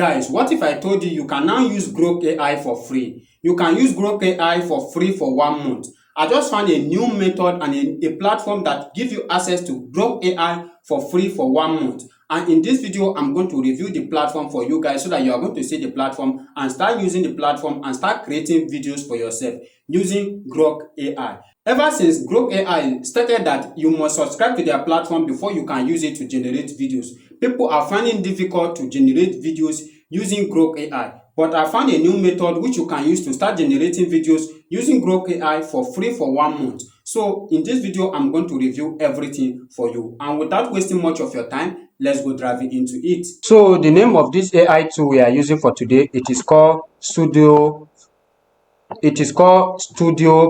Guys, what if I told you can now use Grok AI for free? You can use Grok AI for free for 1 month. I just found a new method and a platform that gives you access to Grok AI for free for 1 month. And in this video, I'm going to review the platform for you guys so that you are going to see the platform and start using the platform and start creating videos for yourself using Grok AI. Ever since Grok AI stated that you must subscribe to their platform before you can use it to generate videos, people are finding it difficult to generate videos using Grok AI. But I found a new method which you can use to start generating videos using Grok AI for free for 1 month. So in this video, I'm going to review everything for you. And without wasting much of your time, let's go driving into it. So the name of this AI tool we are using for today, it is called Studio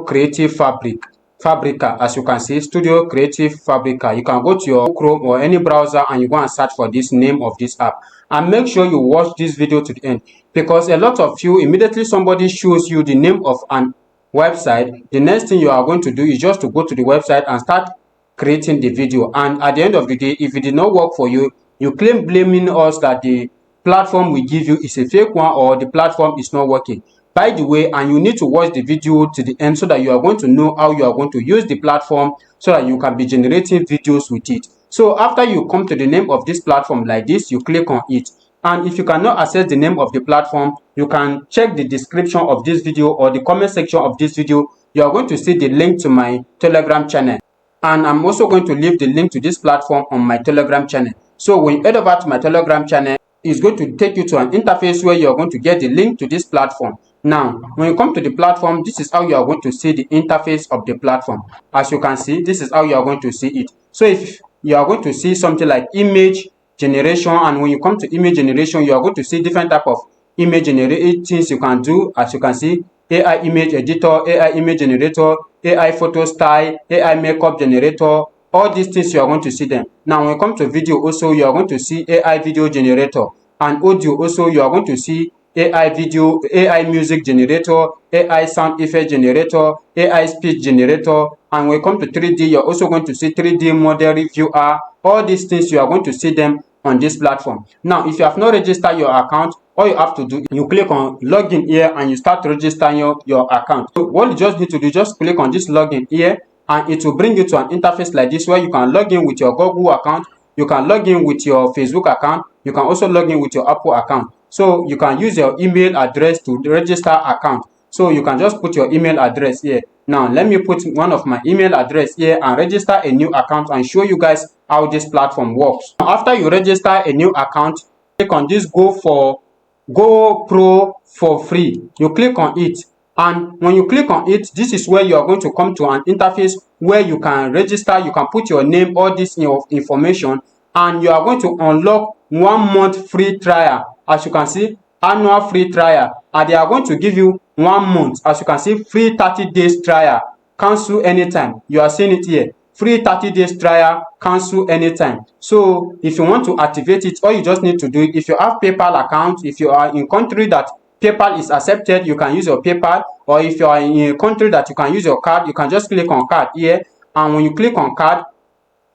Creative Fabrica. As you can see, Studio Creative Fabrica. You can go to your Chrome or any browser and you go and search for this name of this app. And make sure you watch this video to the end, because a lot of you, immediately somebody shows you the name of an website, the next thing you are going to do is just to go to the website and start creating the video. And at the end of the day, if it did not work for you, you claim blaming us that the platform we give you is a fake one or the platform is not working. By the way, and you need to watch the video to the end so that you are going to know how you are going to use the platform so that you can be generating videos with it. So after you come to the name of this platform like this, you click on it. And if you cannot access the name of the platform, you can check the description of this video or the comment section of this video. You are going to see the link to my Telegram channel. And I'm also going to leave the link to this platform on my Telegram channel. So when you head over to my Telegram channel, it's going to take you to an interface where you're going to get the link to this platform. Now, when you come to the platform, this is how you are going to see the interface of the platform. As you can see, this is how you are going to see it. So if you are going to see something like image generation, and when you come to image generation, you are going to see different type of image generating things you can do. As you can see, AI image editor, AI image generator, AI photo style, AI makeup generator. All these things you are going to see them. Now when you come to video also, you are going to see AI video generator, and audio also you are going to see AI video, AI music generator, AI sound effect generator, AI speech generator. And when you come to 3D, you're also going to see 3D model reviewer. All these things you are going to see them on this platform. Now if you have not registered your account, all you have to do, you click on login here and you start registering your account. So what you just need to do, just click on this login here, and it will bring you to an interface like this where you can log in with your Google account, you can log in with your Facebook account, you can also log in with your Apple account. So you can use your email address to register account. So you can just put your email address here. Now let me put one of my email address here and register a new account and show you guys how this platform works. Now, after you register a new account, click on this Go Pro for free. You click on it. And when you click on it, this is where you are going to come to an interface where you can register, you can put your name, all this information, and you are going to unlock 1 month free trial. As you can see, annual free trial, and they are going to give you 1 month. As you can see, free 30 days trial, cancel anytime. You are seeing it here, free 30 days trial, cancel anytime. So if you want to activate it, all you just need to do, if you have PayPal account, if you are in country that PayPal is accepted, you can use your PayPal, or if you are in a country that you can use your card, you can just click on card here. And when you click on card,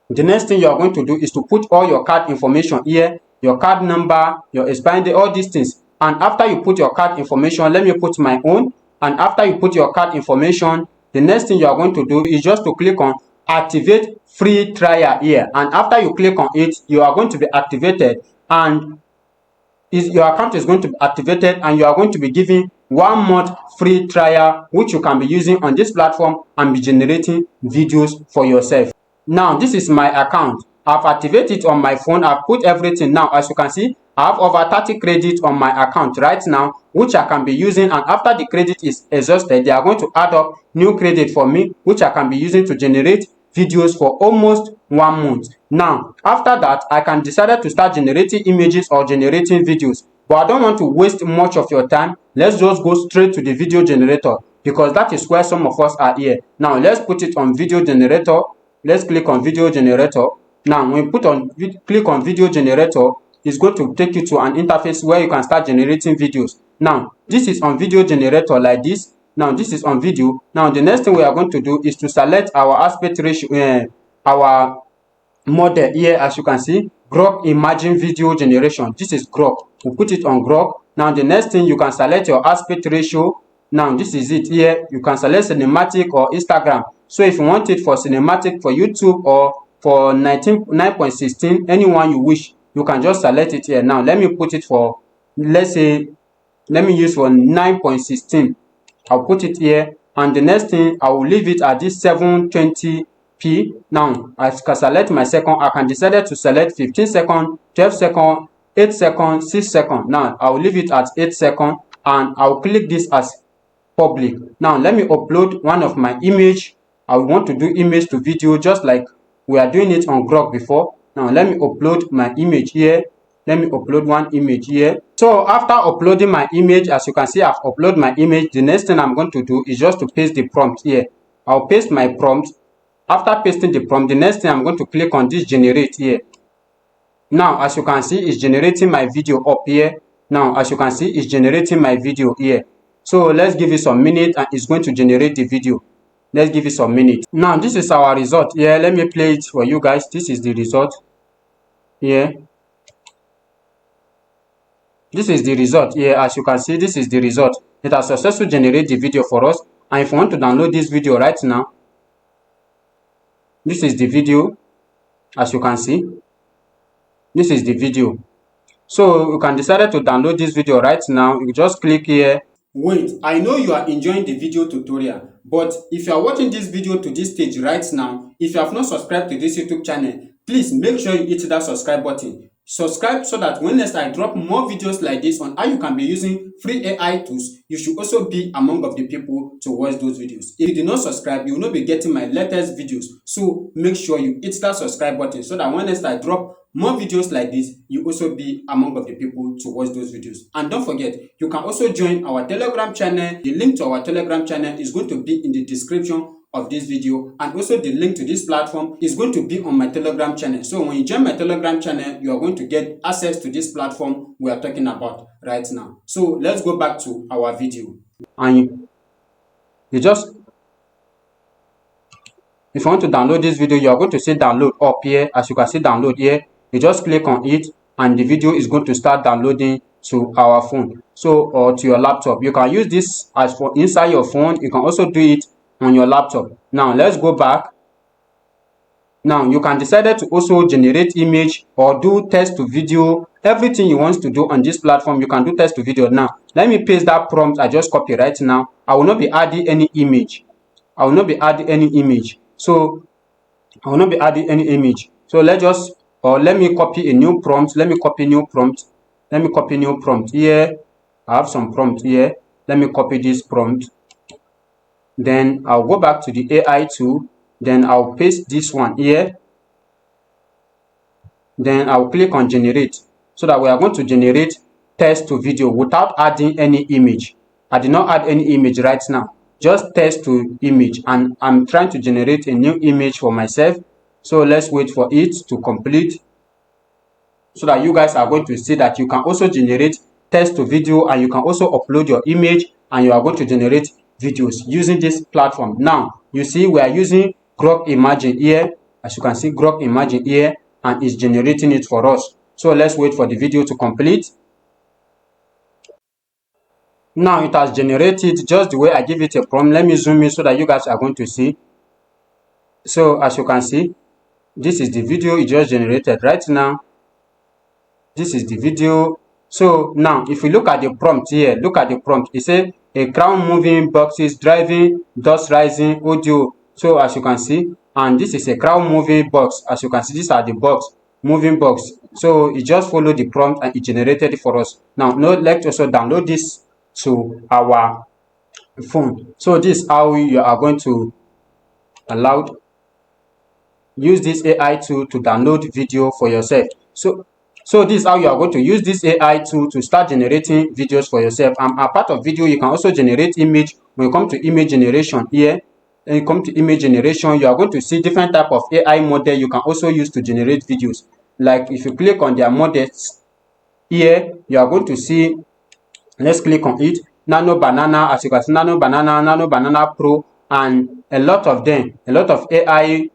the next thing you are going to do is to put all your card information here, your card number, your expiry date, all these things. And after you put your card information, let me put my own. And after you put your card information, the next thing you are going to do is just to click on activate free trial here. And after you click on it, you are going to be activated, and your account is going to be activated, and you are going to be given 1 month free trial, which you can be using on this platform and be generating videos for yourself. Now this is my account. I've activated it on my phone. I've put everything. Now as you can see, I have over 30 credits on my account right now, which I can be using, and after the credit is exhausted, they are going to add up new credit for me, which I can be using to generate videos for almost 1 month. Now after that, I can decide to start generating images or generating videos, but I don't want to waste much of your time. Let's just go straight to the video generator, because that is where some of us are here. Now let's put it on video generator. Let's click on video generator. Now when you click on video generator, it's going to take you to an interface where you can start generating videos. Now this is on video generator like this. Now this is on video. Now the next thing we are going to do is to select our aspect ratio, our model here. As you can see, Grok Imagine Video Generation. This is Grok we'll put it on Grok. Now the next thing, you can select your aspect ratio. Now this is it here. You can select cinematic or Instagram. So if you want it for cinematic for YouTube or for 9.16, anyone you wish, you can just select it here. Now let me put it for, let's say, let me use for 9.16. I'll put it here, and the next thing, I will leave it at this 720p. Now I can select my second. I can decide to select 15 seconds, 12 seconds, 8 seconds, 6 seconds. Now I will leave it at 8 seconds, and I'll click this as public. Now let me upload one of my image. I want to do image to video, just like we are doing it on Grok before. Now let me upload my image here. Let me upload one image here. So after uploading my image, as you can see, I've uploaded my image. The next thing I'm going to do is just to paste the prompt here. I'll paste my prompt. After pasting the prompt, the next thing I'm going to click on this generate here. Now as you can see, it's generating my video up here. Now as you can see, it's generating my video here. So let's give it some minutes, and it's going to generate the video. Let's give it some minutes. Now this is our result here. Let me play it for you guys. This is the result here. This is the result here. As you can see, this is the result. It has successfully generated the video for us. And if you want to download this video right now, this is the video. As you can see, this is the video. So you can decide to download this video right now. You just click here. Wait, I know you are enjoying the video tutorial, but if you are watching this video to this stage right now, if you have not subscribed to this YouTube channel, please make sure you hit that subscribe button. Subscribe so that when next I drop more videos like this on how you can be using free AI tools, you should also be among of the people to watch those videos. If you do not subscribe, you will not be getting my latest videos. So make sure you hit that subscribe button so that when next I drop more videos like this, you also be among of the people to watch those videos. And don't forget, you can also join our Telegram channel. The link to our Telegram channel is going to be in the description of this video, and also the link to this platform is going to be on my Telegram channel. So when you join my Telegram channel, you are going to get access to this platform we are talking about right now. So let's go back to our video. And you just, if you want to download this video, you are going to see download up here. As you can see, download here. You just click on it, and the video is going to start downloading to our phone, so or to your laptop. You can use this as for inside your phone. You can also do it on your laptop. Now let's go back. Now you can decide to also generate image or do text to video. Everything you want to do on this platform, you can do text to video. Now let me paste that prompt I just copied right now. I will not be adding any image. I will not be adding any image. So I will not be adding any image. So let's just, or let me copy a new prompt. Let me copy new prompt. Let me copy new prompt here. I have some prompt here. Let me copy this prompt. Then I'll go back to the AI tool. Then I'll paste this one here. Then I'll click on generate, so that we are going to generate text to video without adding any image. I did not add any image right now, just text to image, and I'm trying to generate a new image for myself. So let's wait for it to complete, so that you guys are going to see that you can also generate text to video, and you can also upload your image, and you are going to generate videos using this platform. Now you see we are using Grok Imagine here. As you can see, Grok Imagine here, and it's generating it for us. So let's wait for the video to complete. Now it has generated just the way I give it a prompt. Let me zoom in so that you guys are going to see. So as you can see, this is the video it just generated right now. This is the video. So now if you look at the prompt here, look at the prompt. It says a crown moving, boxes driving, dust rising, audio. So as you can see, and this is a crown moving box. As you can see, these are the box, moving box. So it just followed the prompt and it generated it for us. Now let's also download this to our phone. So this is how you are going to use this AI tool to download video for yourself. So this is how you are going to use this AI tool to start generating videos for yourself. And a part of video, you can also generate image. When you come to image generation here, and you come to image generation, you are going to see different type of AI model you can also use to generate videos. Like if you click on their models here, you are going to see, let's click on it, Nano Banana. As you can see, Nano Banana Pro, and a lot of them, a lot of AI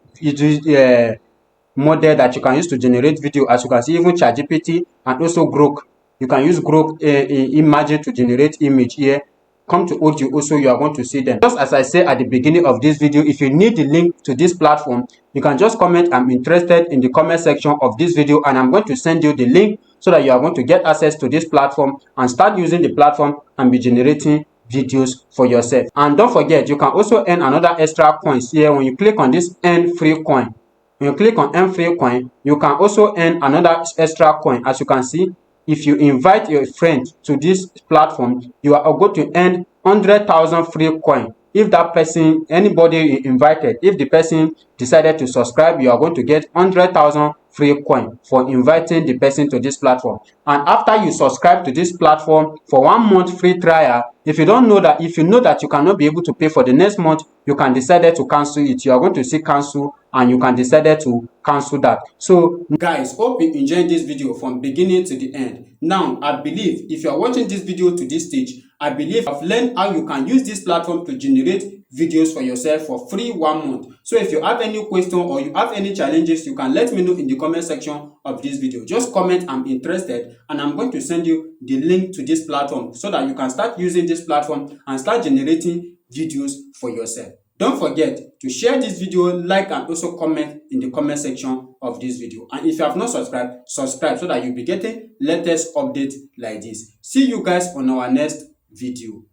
model that you can use to generate video. As you can see, even ChatGPT and also Grok You can use Grok Imagine to generate image here. Come to audio also, you are going to see them. Just as I said at the beginning of this video, if you need the link to this platform, you can just comment I'm interested in the comment section of this video, and I'm going to send you the link so that you are going to get access to this platform and start using the platform and be generating videos for yourself. And don't forget, you can also earn another extra coins here when you click on this earn free coin. When you click on earn free coin, you can also earn another extra coin. As you can see, if you invite your friend to this platform, you are going to earn 100,000 free coin. If that person, anybody you invited, if the person decided to subscribe, you are going to get 100,000 free coin for inviting the person to this platform. And after you subscribe to this platform for 1 month free trial, if you know that you cannot be able to pay for the next month, you can decide to cancel it. You are going to see cancel, and you can decide to cancel that. So guys, hope you enjoyed this video from beginning to the end. Now I believe if you are watching this video to this stage, I believe I've learned how you can use this platform to generate videos for yourself for free 1 month. So if you have any question or you have any challenges, you can let me know in the comment section of this video. Just comment I'm interested, and I'm going to send you the link to this platform so that you can start using this platform and start generating videos for yourself. Don't forget to share this video, like, and also comment in the comment section of this video. And if you have not subscribed, subscribe so that you'll be getting latest updates like this. See you guys on our next video.